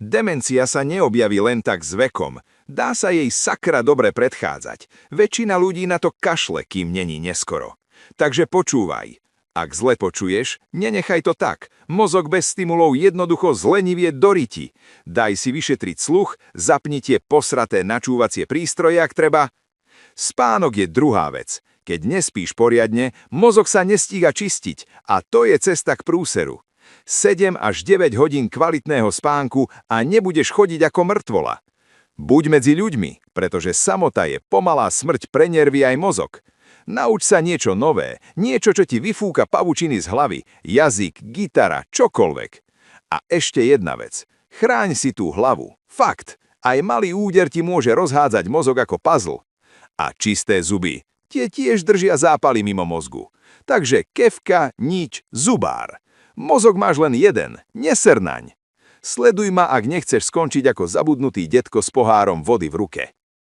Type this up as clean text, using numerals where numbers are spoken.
Demencia sa neobjaví len tak s vekom. Dá sa jej sakra dobre predchádzať. Väčšina ľudí na to kašle, kým není neskoro. Takže počúvaj. Ak zle počuješ, nenechaj to tak. Mozog bez stimulov jednoducho zlenivie doriti. Daj si vyšetriť sluch, zapni tie posraté načúvacie prístroje, ak treba. Spánok je druhá vec. Keď nespíš poriadne, mozog sa nestíha čistiť a to je cesta k prúseru. 7 až 9 hodín kvalitného spánku a nebudeš chodiť ako mŕtvola. Buď medzi ľuďmi, pretože samota je pomalá smrť pre nervy aj mozog. Nauč sa niečo nové, niečo, čo ti vyfúka pavučiny z hlavy, jazyk, gitara, čokoľvek. A ešte jedna vec. Chráň si tú hlavu. Fakt. Aj malý úder ti môže rozhádzať mozog ako puzzle. A čisté zuby. Tie tiež držia zápaly mimo mozgu. Takže kefka, nič, zubár. Mozog máš len jeden, neser naň. Sleduj ma, ak nechceš skončiť ako zabudnutý detko s pohárom vody v ruke.